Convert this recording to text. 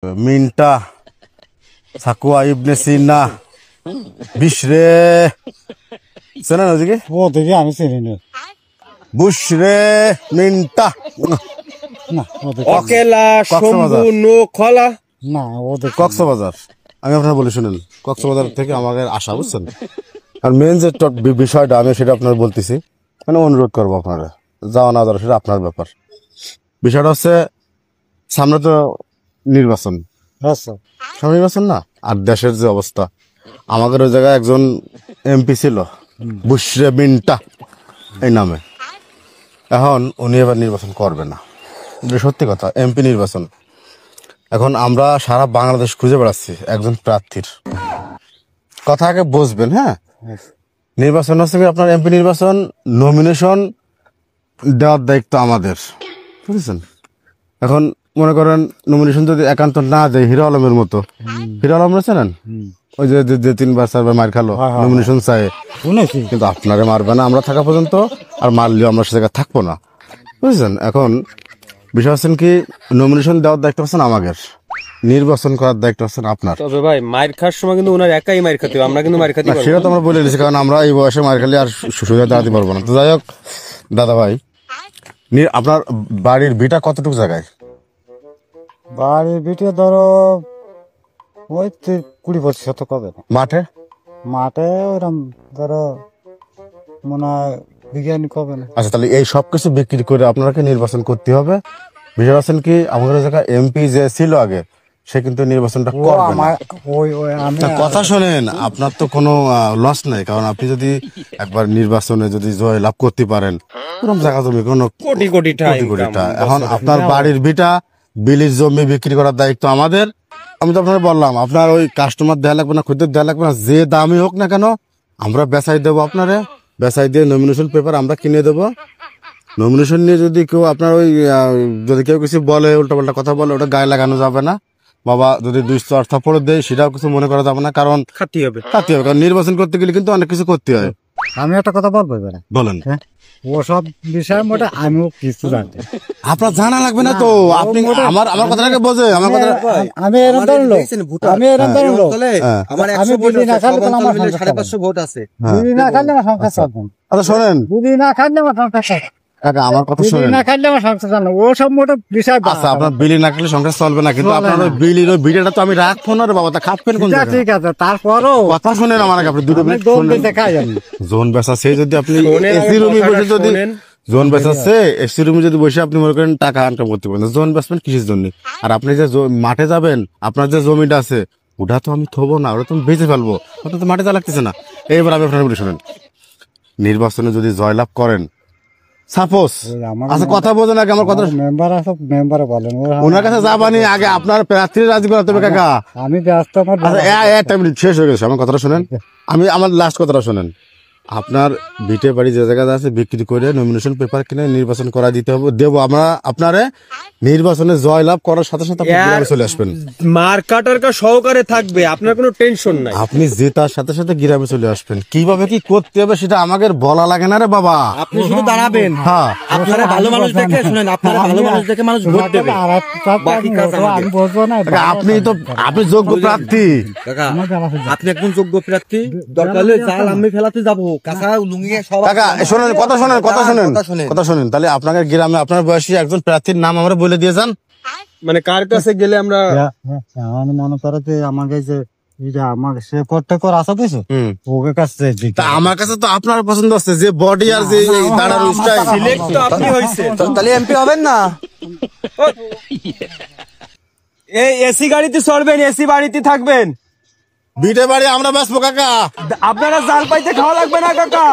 মিন্টা সাকুয়া ইবনে সিনা বিশরে চেনেন ওদিকে? ও দেখি আমি চিনি না। বুশরে মিন্টা না ও দেখি অকেলা শম্ভু নো খলা না ও দেখি কক্সবাজার। আমি আপনার বলি শুনেন, কক্সবাজার থেকে আমাদের আসা, বুঝছেন? আর মেন যে বিষয়টা আমি সেটা আপনার বলতেছি, মানে অনুরোধ করবো আপনারা, যাওয়া না যাওয়া সেটা আপনার ব্যাপার। বিষয়টা হচ্ছে সামনে তো নির্বাচন, আচ্ছা সামনে নির্বাচন না, আর দেশের যে অবস্থা, আমাদের ওই জায়গায় একজন এমপি ছিল বুশরে মিন্টা এই নামে। এখন উনি এবার নির্বাচন করবে না, এটা সত্যি কথা, এমপি নির্বাচন। এখন আমরা সারা বাংলাদেশ খুঁজে বেড়াচ্ছি একজন প্রার্থীর কথা, আগে বুঝবেন। হ্যাঁ, নির্বাচন হচ্ছে কি আপনার এমপি নির্বাচন, নমিনেশন দেওয়ার দায়িত্ব আমাদের, বুঝেছেন? এখন মনে করেন নমিনেশন যদি একান্ত না দেয়, হিরো আলমের মতো, হিরো আলম চেনেন? ওই যে 3বার 4বার মার খালো, নমিনেশন চাই, শুনেছি কিন্তু আপনারে মারবে না আমরা থাকা পর্যন্ত, আর মারলেও আমরা সে জায়গায় থাকবো না, বুঝছেন? এখন বিষয় হচ্ছেন কি, নমিনেশন দেওয়ার দায়িত্ব হচ্ছেন আমাদের, নির্বাচন করার দায়িত্ব হচ্ছেন আপনার। তবে ভাই মায়ের খাওয়ার সময় কিন্তু ওনার একাই মায়ের খাতে হবে, আমরা কিন্তু মায়ের খাতে না, সেটা তো আমরা বলে দিচ্ছি, কারণ আমরা এই বয়সে মার খালি আর সুবিধা দাঁড়াতে পারবো না। তো যাই হোক দাদা ভাই, আপনার বাড়ির ভিটা কতটুকু জায়গায়? বাড়ির ভিটে ধরো ওই 20-25 হবে না। মাঠে? মাঠে ওরম ধরো মনে হয় বিজ্ঞানী কবে না। আচ্ছা, তাহলে এই সব কিছু বিক্রি করে আপনাকে নির্বাচন করতে হবে। বিষয় হচ্ছেন কি, আমাদের জায়গায় এমপি যে ছিল আগে, সে কিন্তু নির্বাচনটা ও করবে না। আমার ওই আমি তা কথা শোনেন, আপনার তো কোনো লস নাই, কারণ আপনি যদি একবার নির্বাচনে যদি জয় লাভ করতে পারেন, ওরকম জায়গা জমি কোনো কোটি কোটি কোটি কোটি টাকা। এখন আপনার বাড়ির ভিটা বিলির জমি বিক্রি করার দায়িত্ব আমাদের। আমি তো আপনাকে বললাম, আপনার ওই কাস্টমার দেওয়া লাগবে না, খদ্দের দেওয়া লাগবে না, যে দামই হোক না কেন আমরা বেচাই দেবো আপনারে, বেচাই দিয়ে নমিনেশন পেপার আমরা কিনে দেবো। নমিনেশন নিয়ে যদি কেউ আপনার ওই যদি কেউ কিছু বলে, উল্টাপাল্টা কথা বলে, ওটা গায়ে লাগানো যাবে না বাবা। যদি 2 থাপ্পড় দেয় সেটাও কিছু মনে করা যাবে না, কারণ খাতি হবে, কারণ নির্বাচন করতে গেলে কিন্তু অনেক কিছু করতে হয়। আমি একটা কথা বলবো এবারে, বলেন। হ্যাঁ ওসব বিষয় মোটে আমিও কিছু জানি। আপনার জানা লাগবে না তো, আপনি আমার কথাটাকে বোঝে, আমার কথা। আমি এরকম ধরুন লোক, আমি এরকম ধরুন লোক, আমি বিড়ি না খাইলে তো আমার 550 ভোট আছে, বিড়ি না খাইলে আমার সংসার চলবে না। আচ্ছা শোনেন বিড়ি না খাইলে আমার সংসার চলবে না। কাকা, আমার কথা বিড়ি শোনেন। না খাইলে আমার সংসার চলবে না। ওসব মোটে বিষয় আচ্ছা, আপনার বিলি না খেলে সংসার চলবে না, কিন্তু আপনার ওই বিলির ওই ভিডিওটা তো আমি রাখবো না রে বাবা, তা খাবেন কোন জায়গায়? ঠিক আছে, তারপরও কথা শুনেন আমার আগে, আপনি দুটো মিনিট দোন শুনেন। দিতে খাই আমি। জোন বেচা সে যদি আপনি শোনেন, এসি রুমে বসে যদি শোনেন। জোন বেচাচ্ছে, এসি রুমে যদি বসে আপনি মনে করেন টাকা ইনকাম করতে পারেন, জোন বেচবেন কিসের জন্য? আর আপনি যে মাঠে যাবেন, আপনার যে জমিটা আছে ওটা তো আমি থবো না, ওটা তো আমি বেঁচে ফেলবো, ওটা তো মাঠে যা লাগতেছে না। এইবার আমি আপনার বলে শুনেন, নির্বাচনে যদি জয়লাভ করেন, সাপোজ, আচ্ছা কথা বোঝেন আগে আমার কথা, মেম্বার আছে, মেম্বারে বলেন ওনার কাছে যাবানি, আগে আপনার প্রার্থী রাজি করাতে হবে কাকা। আমি ব্যস্ত, আমার আচ্ছা একটা মিনিট শেষ হয়ে গেছে, আমার কথাটা শোনেন, আমি আমার লাস্ট কথাটা শোনেন। আপনার ভিটে বাড়ি যে জায়গায় আছে বিক্রি করে নমিনেশন পেপার কিনে নির্বাচন করা দিতে হবে, দেবো আমরা আপনারে। নির্বাচনে জয়লাভ করার সাথে সাথে আপনি গ্রামে চলে আসবেন, মার্কাটারকা সহকারে থাকবে, আপনার কোনো টেনশন নাই। আপনি জেতার সাথে সাথে গ্রামে চলে আসবেন। কিভাবে কি করতে হবে সেটা আমাদের বলা লাগে না রে বাবা, আপনি শুধু দাঁড়াবেন, হ্যাঁ আপনারা ভালো মানুষ দেখে শুনেন, আপনারা ভালো মানুষ দেখে মানুষ ভোট দেবে। বাকি কাজ আমাদের। আমি বলবো না। কাকা, আপনি যোগ্য প্রার্থী কাকা, আপনি একজন যোগ্য প্রার্থী, দরকার হলে জাল আমি ফেলাতে যাবো, কাঁচা লুঙ্গি সব। কাকা শোনেন, কথা শোনেন, তাহলে আপনাদের গ্রামে আপনার বয়সী একজন প্রার্থীর নাম আমরা বলে দিয়ে যান। মানে কার কাছে গেলে আমরা আমি মনে করো যে আমাকে যে আমার সে করতে কর আসা দিয়েছে, ওকে কাছে তা আমার কাছে তো আপনার পছন্দ আছে, যে বডি আর যে দাঁড়ার স্টাইল, সিলেক্ট তো আপনি হইছে, তাহলে এমপি হবেন না। এই এসি গাড়িতে চড়বেন, এসি বাড়িতে থাকবেন, বিটে বাড়ি আমরা বাঁচবো কাকা। আপনারা জাল পাইতে খাওয়া লাগবে না কাকা।